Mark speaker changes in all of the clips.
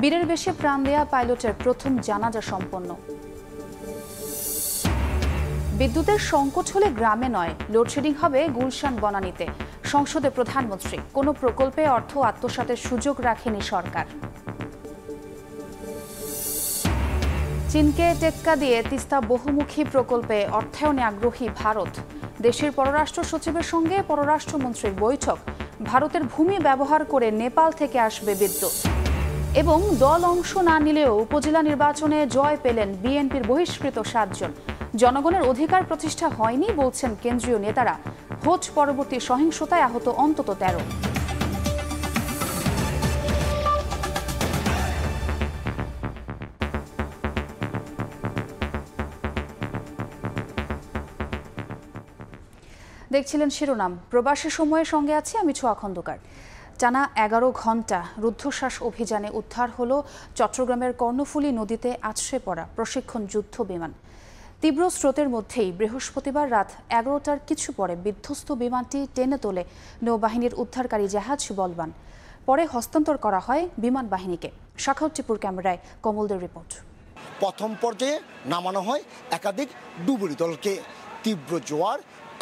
Speaker 1: বীরের বেশে প্রাণ দেয়া পাইলটের প্রথম জানাজা সম্পন্ন। বিদ্যুতের সংকট হলে গ্রামে নয়, লোডশেডিং হবে গুলশান বনানীতে। সংসদে প্রধানমন্ত্রী, কোনো প্রকল্পে অর্থ আত্মসাতের সুযোগ রাখেনি সরকার। চীনকে টেক্কা দিয়ে তিস্তা বহুমুখী প্রকল্পে অর্থায়নে আগ্রহী ভারত। দেশের পররাষ্ট্র সচিবের সঙ্গে পররাষ্ট্রমন্ত্রীর বৈঠক। ভারতের ভূমি ব্যবহার করে নেপাল থেকে আসবে বিদ্যুৎ। এবং দল অংশ না নিলেও উপজেলা নির্বাচনে জয় পেলেন বিএনপির বহিষ্কৃত 7 জন। জনগণের অধিকার প্রতিষ্ঠা হয়নি বলছেন কেন্দ্রীয় নেতারা। ভোট পরবর্তী সহিংসতায় আহত অন্তত 13। দেখছিলেন শিরোনাম। প্রবাসী সময়ের সঙ্গে আছি আমি ছোঁয়া খন্দকার। টানা 11 ঘণ্টা রুদ্ধশ্বাস অভিযানে উদ্ধার হলো চট্টগ্রামের কর্ণফুলী নদীতে আছড়ে পড়া প্রশিক্ষণ যুদ্ধ বিমান। তীব্র স্রোতের মধ্যেই বৃহস্পতিবার রাত 11টার কিছু পরে বিধ্বস্ত বিমানটি টেনে তোলে নৌবাহিনীর উদ্ধারকারী জাহাজ বলবান। পরে হস্তান্তর করা হয় বিমান বাহিনীকে। শাখাউদ্দিপুর ক্যামেরায় কমলদের রিপোর্ট।
Speaker 2: প্রথম পর্যায়ে নামানো হয় একাধিক ডুবুরি দলকে। তীব্র জোয়ার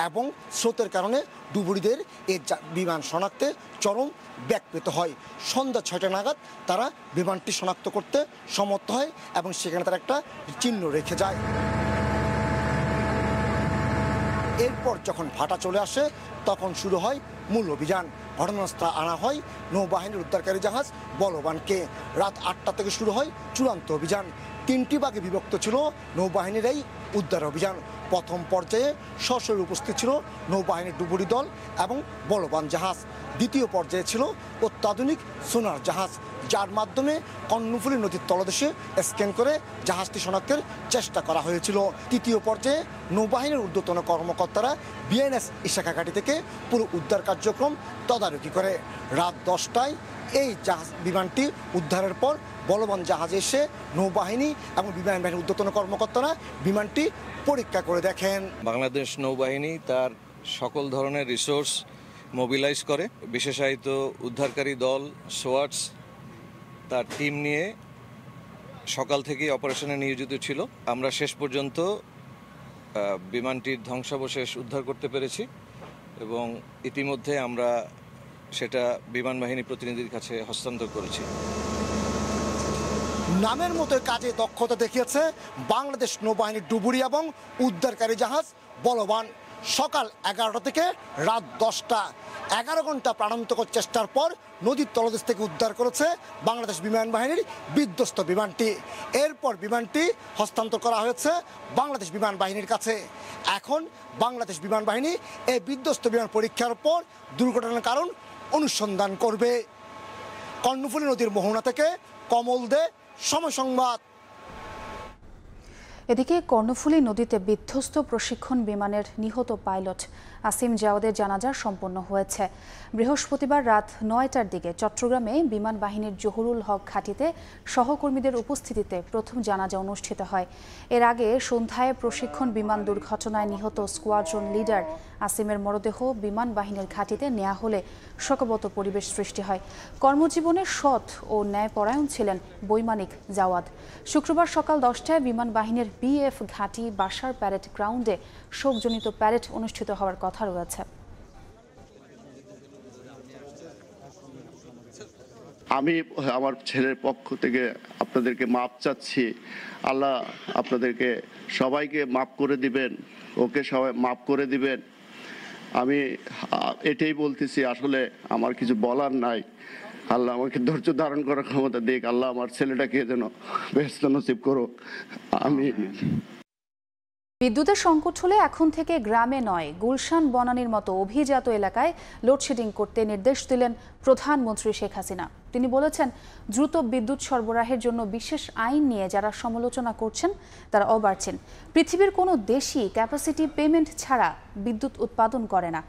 Speaker 2: এবং স্রোতের কারণে ডুবুরিদের এই বিমান শনাক্তে চরম ব্যাক পেতে হয়। সন্ধ্যা 6টা নাগাদ তারা বিমানটি শনাক্ত করতে সমর্থ হয় এবং সেখানে তারা একটা চিহ্ন রেখে যায়। এরপর যখন ভাটা চলে আসে তখন শুরু হয় মূল অভিযান। ঘটনাস্থলে আনা হয় নৌবাহিনীর উদ্ধারকারী জাহাজ বলবানকে। রাত 8টা থেকে শুরু হয় চূড়ান্ত অভিযান। 3টি ভাগে বিভক্ত ছিল নৌবাহিনীর এই উদ্ধার অভিযান। প্রথম পর্যায়ে সশরীরে উপস্থিত ছিল নৌবাহিনীর ডুবুরি দল এবং বলবান জাহাজ। দ্বিতীয় পর্যায়ে ছিল অত্যাধুনিক সোনার জাহাজ, যার মাধ্যমে কর্ণফুলী নদীর তলদেশে স্ক্যান করে জাহাজটি শনাক্তের চেষ্টা করা হয়েছিল। তৃতীয় পর্যায়ে নৌবাহিনীর ঊর্ধ্বতন কর্মকর্তারা বিএনএস ইশাখা ঘাঁটি থেকে পুরো উদ্ধার কার্যক্রম তদারকি করে। রাত 10টায় এই জাহাজ বিমানটি উদ্ধারের পর বলবান জাহাজে এসে নৌবাহিনী এবং বিমান বাহিনীর ঊর্ধ্বতন কর্মকর্তারা বিমানটি পরীক্ষা করে দেখেন।
Speaker 3: বাংলাদেশ নৌবাহিনী তার সকল ধরনের রিসোর্স মোবিলাইজ করে। বিশেষায়িত উদ্ধারকারী দল সোয়াটস তার টিম নিয়ে সকাল থেকেই অপারেশনে নিয়োজিত ছিল। আমরা শেষ পর্যন্ত বিমানটির ধ্বংসাবশেষ উদ্ধার করতে পেরেছি এবং ইতিমধ্যে আমরা সেটা বিমান বাহিনী প্রতিনিধির কাছে হস্তান্তর করেছি।
Speaker 2: নামের মতো কাজে দক্ষতা দেখিয়েছে বাংলাদেশ নৌবাহিনীর ডুবুরি এবং উদ্ধারকারী জাহাজ বলবান। সকাল 11টা থেকে রাত 10টা 11 ঘন্টা প্রাণান্তকর চেষ্টার পর নদীর তলদেশ থেকে উদ্ধার করেছে বাংলাদেশ বিমান বাহিনীর বিধ্বস্ত বিমানটি। এরপর বিমানটি হস্তান্তর করা হয়েছে বাংলাদেশ বিমান বাহিনীর কাছে। এখন বাংলাদেশ বিমান বাহিনী এই বিধ্বস্ত বিমান পরীক্ষার পর দুর্ঘটনার কারণ অনুসন্ধান করবে। কর্ণফুলী নদীর মোহনা থেকে কমল দে, সময় সংবাদ।
Speaker 1: এদিকে কর্ণফুলী নদীতে বিধ্বস্ত প্রশিক্ষণ বিমানের নিহত পাইলট আসিম জাওয়াদের জানাজা সম্পন্ন হয়েছে। বৃহস্পতিবার রাত 9টার দিকে চট্টগ্রামে বিমান বাহিনীর জহুরুল হক ঘাঁটিতে সহকর্মীদের উপস্থিতিতে প্রথম জানাজা অনুষ্ঠিত হয়। এর আগে সন্ধ্যায় প্রশিক্ষণ বিমান দুর্ঘটনায় নিহত স্কোয়াড্রন লিডার আসিমের মরদেহ বিমান বাহিনীর ঘাঁটিতে নেওয়া হলে শোকবত পরিবেশ সৃষ্টি হয়। কর্মজীবনে সৎ ও ন্যায়পরায়ণ ছিলেন বৈমানিক জাওয়াদ। শুক্রবার সকাল 10টায় বিমান বাহিনীর বিএফ ঘাঁটি বাসার প্যারেড গ্রাউন্ডে শোকজনিত প্যারেড অনুষ্ঠিত হওয়ার কথা রয়েছে।
Speaker 4: আমি আমার ছেলের পক্ষ থেকে আপনাদেরকে মাপ চাচ্ছি। আল্লাহ আপনাদেরকে সবাইকে মাপ করে দিবেন, ওকে সবাই মাপ করে দিবেন। আমি এটাই বলতেছি, আসলে আমার কিছু বলার নাই। আল্লাহ আমাকে ধৈর্য ধারণ করার ক্ষমতা দিক। আল্লাহ আমার ছেলেটাকে যেন বেহেশত নসিব করুক। আমি
Speaker 1: বিদ্যুতের সংকট হলে এখন থেকে গ্রামে নয়, গুলশান বনানীর মতো অভিজাত এলাকায় লোডশেডিং করতে নির্দেশ দিলেন প্রধানমন্ত্রী শেখ হাসিনা। তিনি বলেছেন, দ্রুত বিদ্যুৎ সরবরাহের জন্য বিশেষ আইন নিয়ে যারা সমালোচনা করছেন তারা অবার্চেন। পৃথিবীর কোনো দেশই ক্যাপাসিটি পেমেন্ট ছাড়া বিদ্যুৎ উৎপাদন করে না।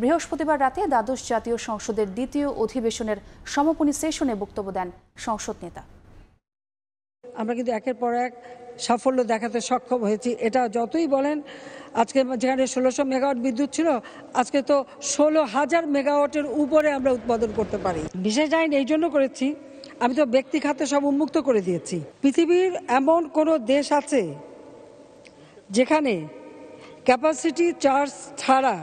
Speaker 1: বৃহস্পতিবার রাতে দ্বাদশ জাতীয় সংসদের দ্বিতীয় অধিবেশনের সমাপনী সেশনে বক্তব্য দেন সংসদ নেতা।
Speaker 5: আমরা কিন্তু একের পর এক সাফল্য দেখাতে সক্ষম হয়েছি। এটা যতই বলেন, আজকে যেখানে 1600 মেগাওয়াট বিদ্যুৎ ছিল, আজকে তো 16,000 মেগাওয়াটের উপরে আমরা উৎপাদন করতে পারি। বিশেষ আইন এই জন্য করেছি, আমি তো ব্যক্তি খাতে সব উন্মুক্ত করে দিয়েছি। পৃথিবীর এমন কোনো দেশ আছে যেখানে ক্যাপাসিটি চার্জ ছাড়া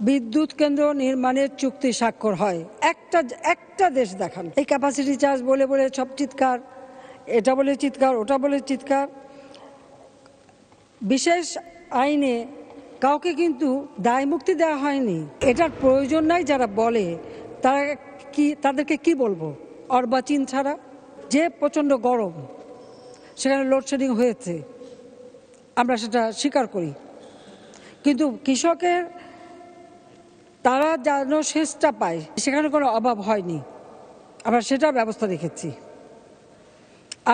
Speaker 5: বিদ্যুৎ কেন্দ্র নির্মাণের চুক্তি স্বাক্ষর হয়? একটা দেশ দেখান। এই ক্যাপাসিটি চার্জ বলে বলে সব চিৎকার, এটা বলে চিৎকার, ওটা বলে চিৎকার। বিশেষ আইনে কাউকে কিন্তু দায় মুক্তি দেওয়া হয়নি। এটার প্রয়োজন নাই যারা বলে তাদেরকে কি বলবো? অর্বাচীন ছাড়া। যে প্রচণ্ড গরম, সেখানে লোডশেডিং হয়েছে, আমরা সেটা স্বীকার করি, কিন্তু কৃষকের তারা যেন শেষটা পায় সেখানে কোনো অভাব হয়নি, আমরা সেটার ব্যবস্থা রেখেছি।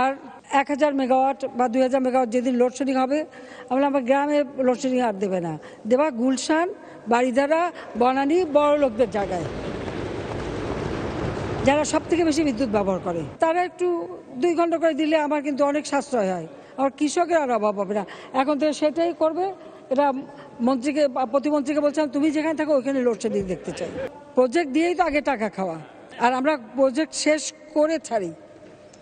Speaker 5: আর 1000 মেগাওয়াট বা 2000 মেগাওয়াট যেদিন লোডশেডিং হবে, আমরা আমার গ্রামে লোডশেডিং আর দেবে না, দেবা গুলশান, বাড়িধারা, বনানী, বড় লোকদের জায়গায়, যারা সব থেকে বেশি বিদ্যুৎ ব্যবহার করে। তারা একটু 2 ঘন্টা করে দিলে আমার কিন্তু অনেক সাশ্রয় হয়, আমার কৃষকের আর অভাব হবে না। এখন থেকে সেটাই করবে। এটা মন্ত্রীকে, প্রতিমন্ত্রীকে বলছিলাম, তুমি যেখানে থাকো ওইখানে লোডশেডিং দেখতে চাই। প্রজেক্ট দিয়েই তো আগে টাকা খাওয়া, আর আমরা প্রজেক্ট শেষ করে ছাড়ি,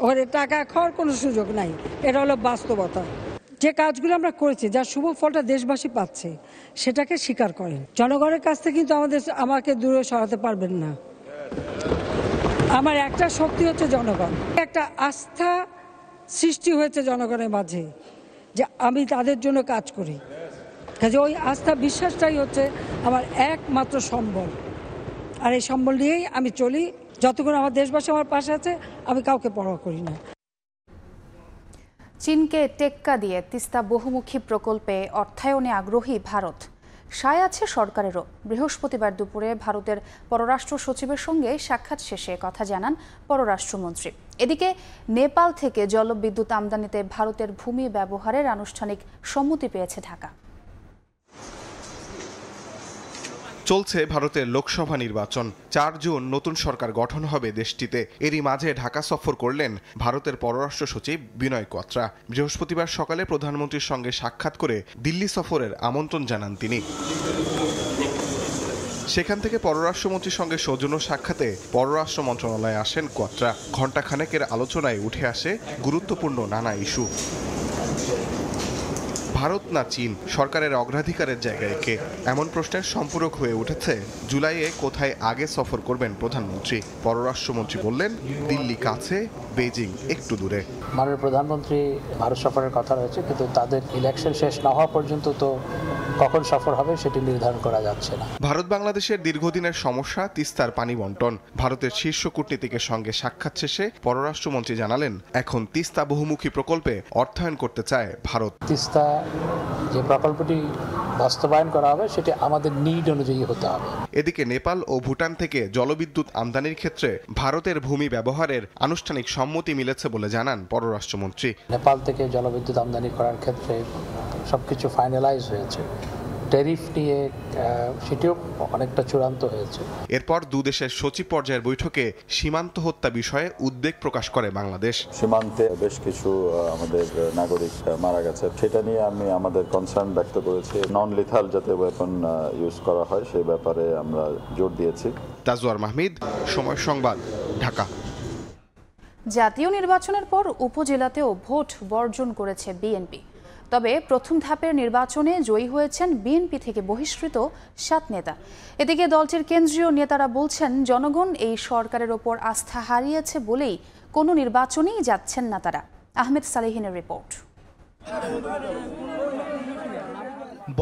Speaker 5: ওখানে টাকা খাওয়ার কোনো সুযোগ নাই। এটা হলো বাস্তবতা। যে কাজগুলো আমরা করেছি, যার শুভ ফলটা দেশবাসী পাচ্ছে, সেটাকে স্বীকার করেন। জনগণের কাছ থেকে কিন্তু আমাকে দূরে সরাতে পারবেন না। আমার একটা শক্তি হচ্ছে জনগণ। একটা আস্থা সৃষ্টি হয়েছে জনগণের মাঝে যে আমি তাদের জন্য কাজ করি। কাজে ওই আস্থা, বিশ্বাসটাই হচ্ছে আমার একমাত্র সম্বল, আর এই সম্বল নিয়েই আমি চলি। যতক্ষণ আমার দেশবাসী আমার পাশে আছে, আমি কাউকে পরোয়া করি না।
Speaker 1: চীনকে টেক্কা দিয়ে তিস্তা বহুমুখী প্রকল্পে অর্থায়নে আগ্রহী ভারত, সায় আছে সরকারেরও। বৃহস্পতিবার দুপুরে ভারতের পররাষ্ট্র সচিবের সঙ্গে সাক্ষাৎ শেষে কথা জানান পররাষ্ট্রমন্ত্রী। এদিকে নেপাল থেকে জলবিদ্যুৎ আমদানিতে ভারতের ভূমি ব্যবহারের আনুষ্ঠানিক সম্মতি পেয়েছে ঢাকা।
Speaker 6: চলছে ভারতের লোকসভা নির্বাচন। 4 জুন নতুন সরকার গঠন হবে দেশটিতে। এরই মাঝে ঢাকা সফর করলেন ভারতের পররাষ্ট্র সচিব বিনয় কোয়াত্রা। বৃহস্পতিবার সকালে প্রধানমন্ত্রীর সঙ্গে সাক্ষাৎ করে দিল্লি সফরের আমন্ত্রণ জানান তিনি। সেখান থেকে পররাষ্ট্রমন্ত্রীর সঙ্গে সৌজন্য সাক্ষাতে পররাষ্ট্র মন্ত্রণালয়ে আসেন কোয়াত্রা। ঘণ্টাখানেকের আলোচনায় উঠে আসে গুরুত্বপূর্ণ নানা ইস্যু। ভারত না চীন, সরকারের অগ্রাধিকারের জায়গায় কে, এমন প্রশ্নের সম্পূরক হয়ে উঠেছে জুলাইয়ে কোথায় আগে সফর করবেন প্রধানমন্ত্রী। পররাষ্ট্রমন্ত্রী বললেন, দিল্লি কাছে, বেজিং একটু দূরে।
Speaker 7: মাননীয় প্রধানমন্ত্রী ভারত সফরের কথা রয়েছে, কিন্তু তাদের ইলেকশন শেষ না হওয়া পর্যন্ত তো কখন সফর হবে সেটি নির্ধারণ করা যাচ্ছে না।
Speaker 6: ভারত বাংলাদেশের দীর্ঘদিনের সমস্যা তিস্তার পানি বন্টন। ভারতের শীর্ষ কূটনীতিকের সঙ্গে সাক্ষাৎ শেষে পররাষ্ট্রমন্ত্রী জানালেন, এখন তিস্তা বহুমুখী প্রকল্পে অর্থায়ন করতে চায় ভারত।
Speaker 7: তিস্তা যে প্রকল্পটি বাস্তবায়ন করা হবে সেটি আমাদের নিড অনুযায়ী হতে হবে।
Speaker 6: এদিকে নেপাল ও ভুটান থেকে জলবিদ্যুৎ আমদানির ক্ষেত্রে ভারতের ভূমি ব্যবহারের আনুষ্ঠানিক সম্মতি মিলেছে বলে জানান পররাষ্ট্রমন্ত্রী।
Speaker 7: নেপাল থেকে জলবিদ্যুৎ আমদানি করার ক্ষেত্রে সবকিছু ফাইনালাইজ হয়েছে। ট্যারিফ নিয়ে সেটিও অনেকটা চূড়ান্ত হয়েছে।
Speaker 6: এরপর দুদেশের সচিব পর্যায়ের বৈঠকে সীমান্ত হত্যা বিষয়ে উদ্বেগ প্রকাশ করে বাংলাদেশ।
Speaker 8: সীমান্তে বেশ কিছু আমাদের নাগরিক মারা গেছে, সেটা নিয়ে আমি আমাদের কনসার্ন ব্যক্ত করেছি। নন লিথাল যাতে ওয়েপন ইউজ করা হয় সেই ব্যাপারে আমরা জোর দিয়েছি।
Speaker 6: তাজওয়ার মাহমিদ, সময় সংবাদ, ঢাকা।
Speaker 1: জাতীয় নির্বাচনের পর উপজেলাতেও ভোট বর্জন করেছে বিএনপি। তবে প্রথম ধাপের নির্বাচনে জয়ী হয়েছেন বিএনপি থেকে বহিষ্কৃত 7 নেতা। এদিকে দলটির কেন্দ্রীয় নেতারা বলছেন, জনগণ এই সরকারের ওপর আস্থা হারিয়েছে বলেই কোনো নির্বাচনেই যাচ্ছেন না তারা। আহমেদ সালেহিনের রিপোর্ট।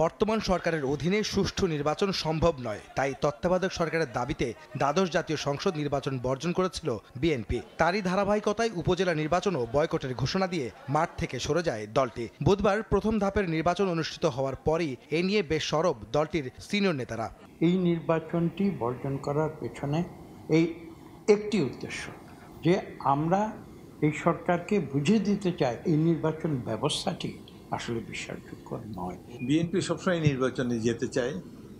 Speaker 9: বর্তমান সরকারের অধীনে সুষ্ঠু নির্বাচন সম্ভব নয়, তাই তত্ত্বাবধায়ক সরকারের দাবিতে দ্বাদশ জাতীয় সংসদ নির্বাচন বর্জন করেছিল বিএনপি। তারই ধারাবাহিকতায় উপজেলা নির্বাচনও বয়কটের ঘোষণা দিয়ে মাঠ থেকে সরে যায় দলটি। বুধবার প্রথম ধাপের নির্বাচন অনুষ্ঠিত হওয়ার পরই এ নিয়ে বেশ সরব দলটির সিনিয়র নেতারা।
Speaker 10: এই নির্বাচনটি বর্জন করার পেছনে এই একটি উদ্দেশ্য, যে আমরা এই সরকারকে বুঝিয়ে দিতে চাই এই নির্বাচন ব্যবস্থাটি আসলে বিশ্বাসযোগ্য নয়।
Speaker 11: বিএনপি সবসময় নির্বাচনে যেতে চায়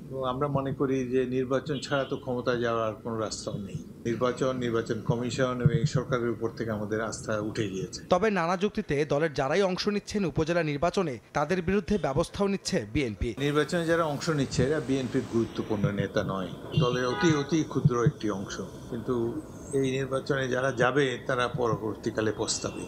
Speaker 11: এবং আমরা মনে করি যে নির্বাচন ছাড়া তো ক্ষমতায় যাওয়ার কোনো রাস্তাও নেই। নির্বাচন কমিশন এবং সরকারের উপর থেকে আমাদের আস্থা উঠে গিয়েছে।
Speaker 9: তবে নানা যুক্তিতে দলের যারাই অংশ নিচ্ছেন উপজেলা নির্বাচনে তাদের বিরুদ্ধে ব্যবস্থাও নিচ্ছে বিএনপি।
Speaker 11: নির্বাচনে যারা অংশ নিচ্ছে এরা বিএনপির গুরুত্বপূর্ণ নেতা নয়, দলের অতি ক্ষুদ্র একটি অংশ। কিন্তু এই নির্বাচনে যারা যাবে তারা পরবর্তীকালে পস্তাবে,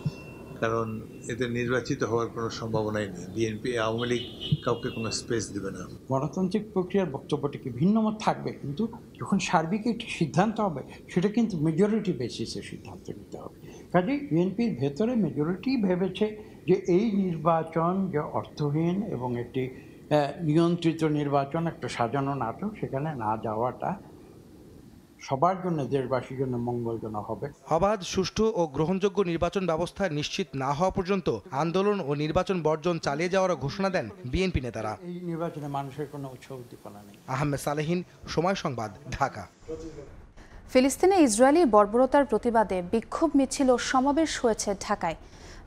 Speaker 11: কারণ এতে নির্বাচিত হওয়ার কোনো সম্ভাবনাই নেই। বিএনপি আওয়ামী লীগ কাউকে কোনো স্পেস দেবে না।
Speaker 10: গণতান্ত্রিক প্রক্রিয়ার বক্তব্যটিকে ভিন্নমত থাকবে, কিন্তু যখন সার্বিক একটি সিদ্ধান্ত হবে সেটা কিন্তু মেজরিটি বেসিসে সিদ্ধান্ত নিতে হবে। কাজেই বিএনপির ভেতরে মেজরিটি ভেবেছে যে এই নির্বাচন যে অর্থহীন এবং একটি নিয়ন্ত্রিত নির্বাচন, একটা সাজানো নাটক, সেখানে না যাওয়াটা সবার জন্য, দেশবাসীর জন্য মঙ্গলজনক হবে।
Speaker 9: অবাধ, সুষ্ঠু ও গ্রহণযোগ্য নির্বাচন ব্যবস্থা নিশ্চিত না হওয়া পর্যন্ত আন্দোলন ও নির্বাচন বর্জন চালিয়ে যাওয়ার ঘোষণা দেন বিএনপি নেতারা।
Speaker 10: এই নির্বাচনে মানুষের কোনো উৎসাহ উদ্দীপনা নেই।
Speaker 9: আহমেদ সালেহীন, সময় সংবাদ, ঢাকা।
Speaker 1: ফিলিস্তিনে ইসরায়েলি বর্বরতার প্রতিবাদে বিক্ষোভ মিছিল ও সমাবেশ হয়েছে ঢাকায়।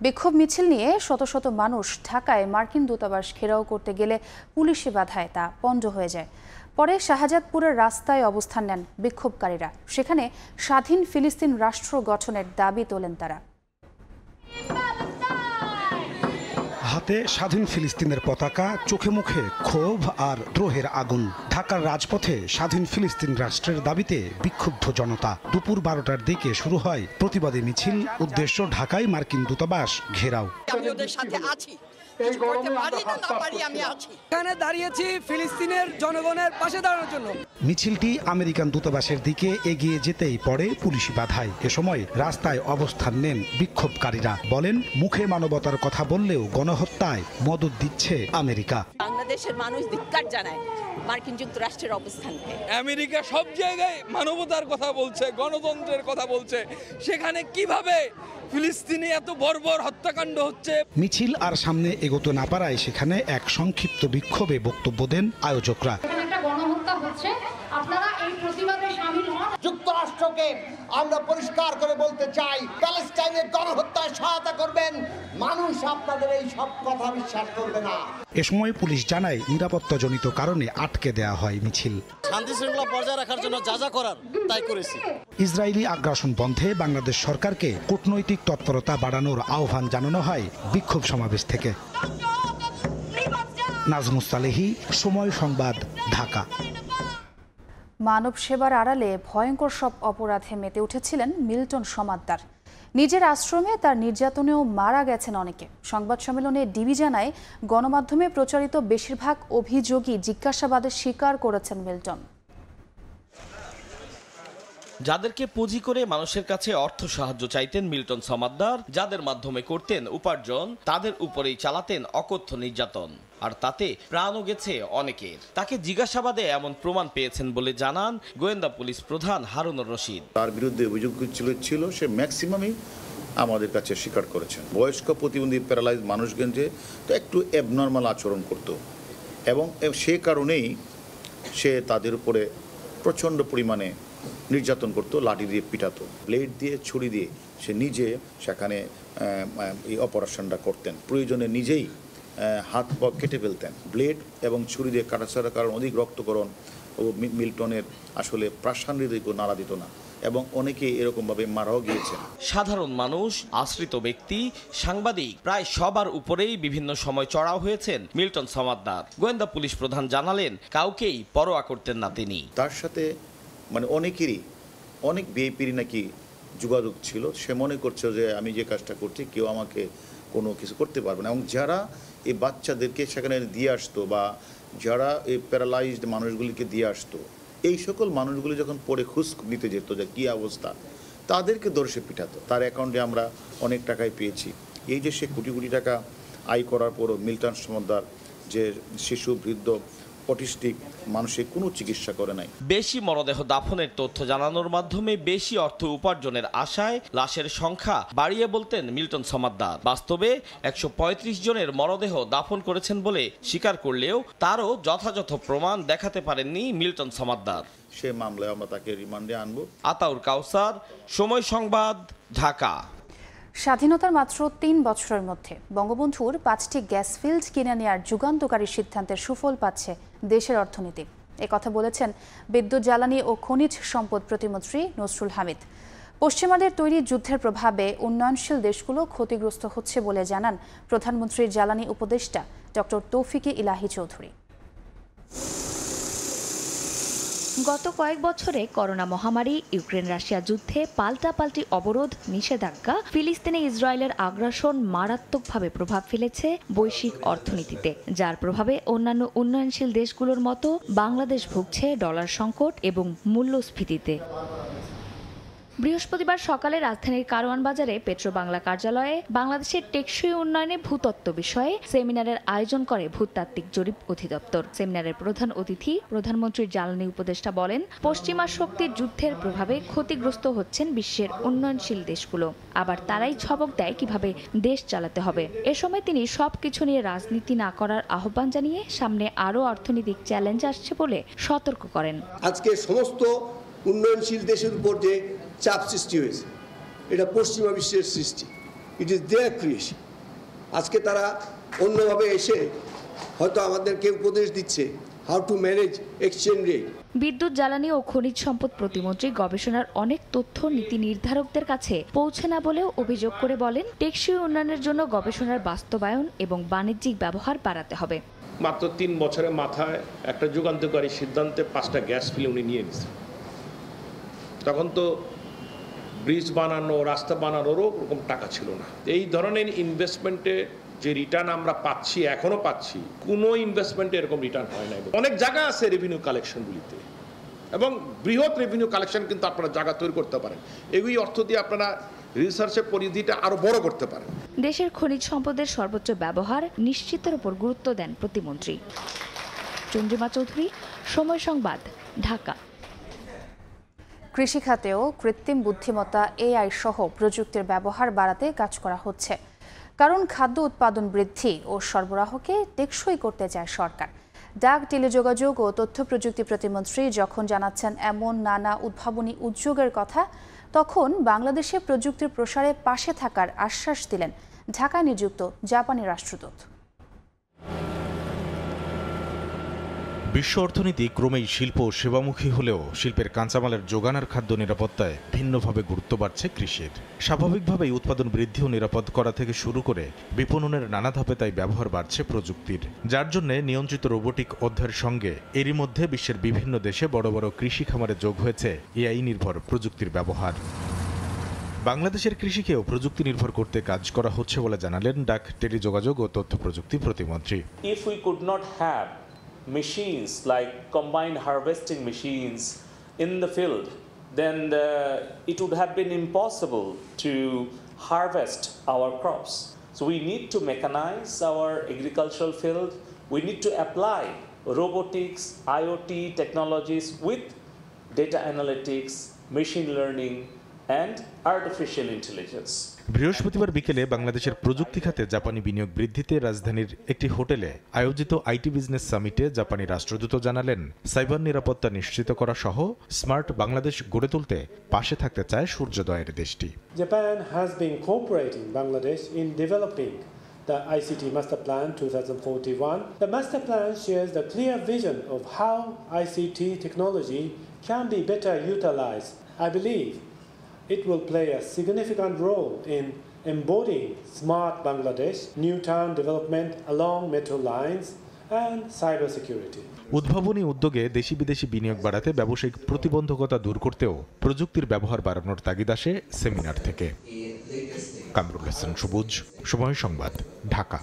Speaker 1: বিক্ষোভ মিছিল নিয়ে শত শত মানুষ ঢাকায় মার্কিন দূতাবাস ঘেরাও করতে গেলে পুলিশি বাধায় তা পণ্ড হয়ে যায়। পরে শাহজাদপুরের রাস্তায় অবস্থান নেন বিক্ষোভকারীরা। সেখানে স্বাধীন ফিলিস্তিন রাষ্ট্র গঠনের দাবি তোলেন তারা।
Speaker 12: হাতে স্বাধীন ফিলিস্তিনের পতাকা, চোখে মুখে ক্ষোভ আর দ্রোহের আগুন। ঢাকার রাজপথে স্বাধীন ফিলিস্তিন রাষ্ট্রের দাবিতে বিক্ষুব্ধ জনতা। দুপুর 12টার দিকে শুরু হয় প্রতিবাদী মিছিল। উদ্দেশ্য ঢাকায় মার্কিন দূতাবাস ঘেরাও।
Speaker 13: আমি ওদের সাথে আছি,
Speaker 14: এখানে দাঁড়িয়েছি ফিলিস্তিনের জনগণের পাশে দাঁড়ানোর জন্য।
Speaker 12: মিছিলটি আমেরিকান দূতাবাসের দিকে এগিয়ে যেতেই পড়ে পুলিশি বাধায়। এ সময় রাস্তায় অবস্থান নেন বিক্ষোভকারীরা। বলেন, মুখে মানবতার কথা বললেও গণহত্যায় মদদ দিচ্ছে আমেরিকা।
Speaker 13: বাংলাদেশের মানুষ ধিক্কার জানায় মার্কিন যুক্তরাষ্ট্রের অবস্থানকে।
Speaker 14: আমেরিকা সব জায়গায় মানবতার কথা বলছে, গণতন্ত্রের কথা বলছে, সেখানে কিভাবে ফিলিস্তিনে এত বর্বর হত্যাকাণ্ড হচ্ছে?
Speaker 12: মিছিল আর সামনে এগোতে না পারায় সেখানে এক সংক্ষিপ্ত বিক্ষোভে বক্তব্য দেন আয়োজকরা।
Speaker 15: একটা গণহত্যা হচ্ছে, আপনারা এই প্রতিবাদে শামিল হন।
Speaker 2: যুক্তরাষ্ট্রকে আমরা পরিষ্কার করে বলতে চাই, প্যালেস্টাইনের গণহত্যায় সহায়তা করবেন, মানুষ আপনাদের এই সব কথা বিশ্বাস করবে না।
Speaker 12: এ সময় পুলিশ জানায়, নিরাপত্তাজনিত কারণে আটকে দেয়া হয় মিছিল।
Speaker 16: শান্তি শৃঙ্খলা বজায় রাখার জন্য যা যা করার তাই করেছি।
Speaker 12: ইসরায়েলি আগ্রাসন বন্ধে বাংলাদেশ সরকারকে কূটনৈতিক তৎপরতা বাড়ানোর আহ্বান জানানো হয় বিক্ষোভ সমাবেশ থেকে। নাজমুস সালেহী, সময় সংবাদ, ঢাকা।
Speaker 1: মানব সেবার আড়ালে ভয়ঙ্কর সব অপরাধে মেতে উঠেছিলেন মিল্টন সমাদ্দার। নিজের আশ্রমে তার নির্যাতনেও মারা গেছেন অনেকে। সংবাদ সম্মেলনে ডিবি জানায়, গণমাধ্যমে প্রচারিত বেশিরভাগ অভিযোগই জিজ্ঞাসাবাদে স্বীকার করেছেন মিল্টন।
Speaker 17: যাদেরকে পুঁজি করে মানুষের কাছে অর্থ সাহায্য চাইতেন মিল্টন সমাদ্দার, যাদের মাধ্যমে করতেন উপার্জন, তাদের উপরেই চালাতেন অকথ্য নির্যাতন। আর তাতে প্রাণও গেছে অনেকের। তাকে জিজ্ঞাসাবাদে এমন প্রমাণ পেয়েছেন বলে জানান গোয়েন্দা পুলিশ প্রধান হারুনুর রশিদ।
Speaker 18: তার বিরুদ্ধে অভিযোগ ছিল সে ম্যাক্সিমামই আমাদের কাছে স্বীকার করেছেন। বয়স্ক প্রতিবন্ধী প্যারালাইজ মানুষগঞ্জে তো একটু অ্যাবনর্মাল আচরণ করত এবং সে কারণেই সে তাদের উপরে প্রচণ্ড পরিমাণে নির্যাতন করতো, লাঠি দিয়ে পিটাতো, ব্লেড দিয়ে, ছুরি দিয়ে সে নিজে সেখানে এই অপারেশনটা করতেন। প্রয়োজনে নিজেই হাত পা কেটে ফেলতেন। ব্লেড এবং ছুরি দিয়ে কাটাছাড়ার কারণ অধিক রক্তকরণ ও মিল্টনের আসলে প্রাণহৃদয়কে নাড়া দিত না এবং অনেকে এরকমভাবে মারাও গিয়েছেন।
Speaker 17: সাধারণ মানুষ, আশ্রিত ব্যক্তি, সাংবাদিক, প্রায় সবার উপরেই বিভিন্ন সময় চড়াও হয়েছেন মিল্টন সমাদ্দার। গোয়েন্দা পুলিশ প্রধান জানালেন, কাউকেই পরোয়া করতেন না তিনি।
Speaker 18: তার সাথে অনেকেরই, অনেক বিএপিরই নাকি যোগাযোগ ছিল। সে মনে করছে যে আমি যে কাজটা করছি কেউ আমাকে কোনো কিছু করতে পারবে না। এবং যারা এই বাচ্চাদেরকে সেখানে দিয়ে আসতো বা যারা এই প্যারালাইজড মানুষগুলিকে দিয়ে আসতো, এই সকল মানুষগুলি যখন পরে খোঁজ নিতে যেত যে কী অবস্থা, তাদেরকে দর্শে পিঠাতো। তার অ্যাকাউন্টে আমরা অনেক টাকাই পেয়েছি। এই যে সে কোটি কোটি টাকা আয় করার পরও মিল্টন সমাদ্দার যে শিশু, বৃদ্ধ, অটিস্টিক মানুষের কোনো চিকিৎসা করে নাই।
Speaker 17: বেশি মরদেহ দাফনের তথ্য জানানোর মাধ্যমে বেশি অর্থ উপার্জনের আশায় লাশের সংখ্যা বাড়িয়ে বলতেন মিল্টন সমাদ্দার। বাস্তবে 135 জনের মরদেহ দাফন করেছেন বলে স্বীকার করলেও তারও যথাযথ প্রমাণ দেখাতে পারেননি মিল্টন সমাদ্দার।
Speaker 18: সে মামলায় আমরা তাকে রিমান্ডে আনব।
Speaker 17: আতাউর কাউসার, সময় সংবাদ, ঢাকা।
Speaker 1: স্বাধীনতার মাত্র 3 বছরের মধ্যে বঙ্গবন্ধুর 5টি গ্যাস ফিল্ড কিনে নেওয়ার যুগান্তকারী সিদ্ধান্তের সুফল পাচ্ছে দেশের অর্থনীতি। একথা বলেছেন বিদ্যুৎ, জ্বালানি ও খনিজ সম্পদ প্রতিমন্ত্রী নসরুল হামিদ। পশ্চিমাদের তৈরি যুদ্ধের প্রভাবে উন্নয়নশীল দেশগুলো ক্ষতিগ্রস্ত হচ্ছে বলে জানান প্রধানমন্ত্রীর জ্বালানি উপদেষ্টা ডক্টর তৌফিকে ইলাহি চৌধুরী।
Speaker 19: গত কয়েক বছরে করোনা মহামারী, ইউক্রেন রাশিয়া যুদ্ধে পাল্টাপাল্টি অবরোধ, নিষেধাজ্ঞা, ফিলিস্তিনে ইসরায়েলের আগ্রাসন মারাত্মকভাবে প্রভাব ফেলেছে বৈশ্বিক অর্থনীতিতে, যার প্রভাবে অন্যান্য উন্নয়নশীল দেশগুলোর মতো বাংলাদেশ ভুগছে ডলার সংকট এবং মূল্যস্ফীতিতে। বৃহস্পতিবার সকালে রাজধানীর কারওয়ান বাজারে পেট্রোবাংলা কার্যালয়ে বাংলাদেশের টেকসই উন্নয়নে ভূতত্ত্ব বিষয়ে সেমিনারের আয়োজন করে ভূতাত্ত্বিক জরিপ অধিদপ্তর। সেমিনারের প্রধান অতিথি প্রধানমন্ত্রীর জ্বালানি উপদেষ্টা বলেন, পশ্চিমা শক্তির যুদ্ধের প্রভাবে ক্ষতিগ্রস্ত হচ্ছেন বিশ্বের উন্নয়নশীল দেশগুলো, আবার তারাই ছবক দেয় কিভাবে দেশ চালাতে হবে। এ সময় তিনি সবকিছু নিয়ে রাজনীতি না করার আহ্বান জানিয়ে সামনে আরও অর্থনৈতিক চ্যালেঞ্জ আসছে বলে সতর্ক করেন।
Speaker 20: আজকে সমস্ত উন্নয়নশীল দেশের উপর যে চাপ সৃষ্টি হয়েছে, এটা পশ্চিমা বিশ্বের সৃষ্টি, ইট ইজ দেয়ার ক্রিয়েশন। আজকে তারা অন্যভাবে এসে হয়তো আমাদেরকে উপদেশ দিচ্ছে how to manage exchange rate.
Speaker 19: বিদ্যুৎ, জ্বালানি ও খনিজ সম্পদ প্রতিমন্ত্রী গবেষণার অনেক তথ্য নীতি নির্ধারকদের কাছে পৌঁছে না বলেও অভিযোগ করে বলেন, টেকসই উন্নয়নের জন্য গবেষণার বাস্তবায়ন এবং বাণিজ্যিক ব্যবহার বাড়াতে হবে।
Speaker 21: মাত্র 3 বছরের মাথায় একটা যুগান্তকারী সিদ্ধান্তে 5টা গ্যাস ফিল্ড উনি নিয়ে নিয়েছেন। তখন তো ব্রিজ বানানো, রাস্তা বানানোরও ওরকম টাকা ছিল না। এই ধরনের ইনভেস্টমেন্টে যে রিটার্ন আমরা পাচ্ছি, এখনো পাচ্ছি, কোনো ইনভেস্টমেন্টে এরকম রিটার্ন হয় না। অনেক জায়গা আছে রেভিনিউ কালেকশনগুলিতে, এবং বৃহৎ রেভিনিউ কালেকশন কিন্তু আপনারা জায়গা তৈরি করতে পারেন। এই অর্থ দিয়ে আপনারা রিসার্চের পরিধিটা আরো বড় করতে পারেন।
Speaker 19: দেশের খনিজ সম্পদের সর্বোচ্চ ব্যবহার নিশ্চিতের উপর গুরুত্ব দেন প্রতিমন্ত্রী। চন্দ্রিমা চৌধুরী, সময় সংবাদ, ঢাকা।
Speaker 1: কৃষিখাতেও কৃত্রিম বুদ্ধিমত্তা, AI সহ প্রযুক্তির ব্যবহার বাড়াতে কাজ করা হচ্ছে, কারণ খাদ্য উৎপাদন বৃদ্ধি ও সরবরাহকে টেকসই করতে চায় সরকার। ডাক, টেলিযোগাযোগ ও তথ্য প্রযুক্তি প্রতিমন্ত্রী যখন জানাচ্ছেন এমন নানা উদ্ভাবনী উদ্যোগের কথা, তখন বাংলাদেশে প্রযুক্তির প্রসারে পাশে থাকার আশ্বাস দিলেন ঢাকায় নিযুক্ত জাপানি রাষ্ট্রদূত।
Speaker 22: বিশ্ব অর্থনীতি ক্রমেই শিল্প ও সেবামুখী হলেও শিল্পের কাঁচামালের যোগান আর খাদ্য নিরাপত্তায় ভিন্নভাবে গুরুত্ব বাড়ছে কৃষির। স্বাভাবিকভাবেই উৎপাদন বৃদ্ধি ও নিরাপদ করা থেকে শুরু করে বিপণনের নানা ধাপে তাই ব্যবহার বাড়ছে প্রযুক্তির, যার জন্য নিয়ন্ত্রিত রোবোটিক অধ্যায়ের সঙ্গে এরই মধ্যে বিশ্বের বিভিন্ন দেশে বড় বড় কৃষি খামারে যোগ হয়েছে AI নির্ভর প্রযুক্তির ব্যবহার। বাংলাদেশের কৃষিকেও প্রযুক্তি নির্ভর করতে কাজ করা হচ্ছে বলে জানালেন ডাক, টেলিযোগাযোগ ও তথ্য প্রযুক্তি প্রতিমন্ত্রী।
Speaker 23: Machines like combined harvesting machines in the field, then it would have been impossible to harvest our crops. So we need to mechanize our agricultural field. We need to apply robotics, IoT technologies with data analytics, machine learning and artificial intelligence.
Speaker 22: বৃহস্পতিবার বিকেলে বাংলাদেশের প্রযুক্তি খাতে জাপানি বিনিয়োগ বৃদ্ধিতে রাজধানীর একটি হোটেলে আয়োজিত আইটি বিজনেস সামিটে জাপানি রাষ্ট্রদূত জানালেন, সাইবার নিরাপত্তা নিশ্চিত করা সহ স্মার্ট বাংলাদেশ গড়ে তুলতে পাশে থাকতে চায় সূর্যোদয়ের দেশটি।
Speaker 24: Japan has been cooperating Bangladesh in developing the ICT Master Plan 2041. The master plan shares the clear vision of how ICT technology can be better utilized. I believe it will play a significant role in embodying smart Bangladesh, new town development along metro lines and cybersecurity.
Speaker 22: উদ্ভাবনী উদ্যোগে দেশি বিদেশি বিনিয়োগ বাড়াতে ব্যবসায়িক প্রতিবন্ধকতা দূর করতেও প্রযুক্তির ব্যবহার বাড়ানোর তাগিদ আসে সেমিনার থেকে। কামরুল হাসান সবুজ, সময় সংবাদ, ঢাকা।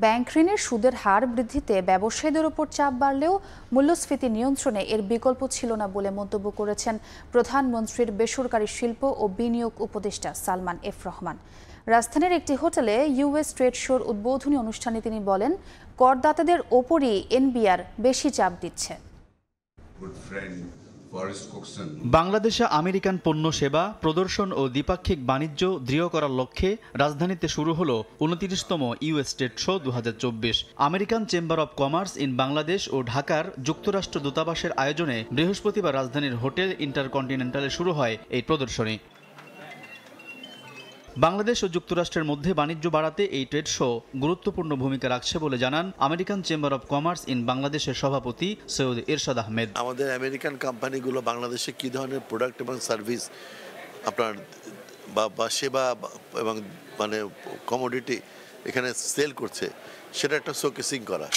Speaker 1: ব্যাংক ঋণের সুদের হার বৃদ্ধিতে ব্যবসায়ীদের উপর চাপ বাড়লেও মূল্যস্ফীতি নিয়ন্ত্রণে এর বিকল্প ছিল না বলে মন্তব্য করেছেন প্রধানমন্ত্রীর বেসরকারি শিল্প ও বিনিয়োগ উপদেষ্টা সালমান এফ রহমান। রাজধানীর একটি হোটেলে US ট্রেড শোর উদ্বোধনী অনুষ্ঠানে তিনি বলেন, করদাতাদের ওপরই এনবিআর বেশি চাপ দিচ্ছে।
Speaker 25: বাংলাদেশে আমেরিকান পণ্য সেবা প্রদর্শন ও দ্বিপাক্ষিক বাণিজ্য দৃঢ় করার লক্ষ্যে রাজধানীতে শুরু হলো 29তম US trade show 2024। American chamber of commerce in Bangladesh ও ঢাকার যুক্তরাষ্ট্র দূতাবাসের আয়োজনে বৃহস্পতিবার রাজধানীর হোটেল ইন্টারকন্টিনেন্টালে শুরু হয় এই প্রদর্শনী। বাংলাদেশ ও যুক্তরাষ্ট্রের মধ্যে বাণিজ্য বাড়াতে এই ট্রেড শো গুরুত্বপূর্ণ ভূমিকা রাখছে বলে জানান American chamber of commerce in বাংলাদেশের সভাপতি সৈয়দ এরশাদ আহমেদ।
Speaker 26: আমাদের আমেরিকান কোম্পানিগুলো বাংলাদেশে কী ধরনের প্রোডাক্ট এবং সার্ভিস আপনার বা সেবা এবং মানে কমোডিটি এখানে সেল করছে, সেটা একটা শোকেসিং করা।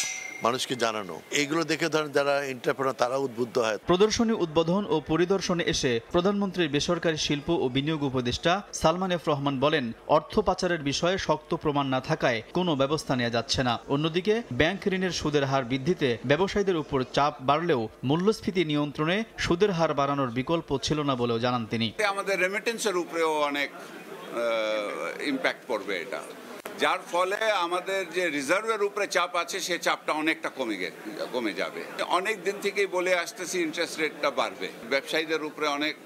Speaker 26: মানুষকে জানানো, এইগুলো দেখে ধরেন যারা এন্টারপ্রেনার তারা উদ্বুদ্ধ হয়।
Speaker 25: প্রদর্শনী উদ্বোধন ও পরিদর্শনে এসে প্রধানমন্ত্রীর বেসরকারি শিল্প ও বিনিয়োগ উপদেষ্টা সালমান এফ রহমান বলেন, অর্থ পাচারের বিষয়ে শক্ত প্রমাণ না থাকায় কোনো ব্যবস্থা নেওয়া যাচ্ছে না। অন্যদিকে ব্যাংক ঋণের সুদের হার বৃদ্ধিতে ব্যবসায়ীদের উপর চাপ বাড়লেও মূল্যস্ফীতি নিয়ন্ত্রণে সুদের হার বাড়ানোর বিকল্প ছিল না বলেও জানান তিনি।
Speaker 3: আমাদের রেমিটেন্সের উপরেও অনেক ইম্প্যাক্ট পড়বে এটা, যার ফলে আমাদের যে রিজার্ভের উপরে চাপ আছে সে চাপটা অনেকটা কমে যাবে। অনেক দিন থেকেই বলে আসতেছি ইন্টারেস্ট রেটটা বাড়বে, ব্যবসায়ীদের উপরে অনেক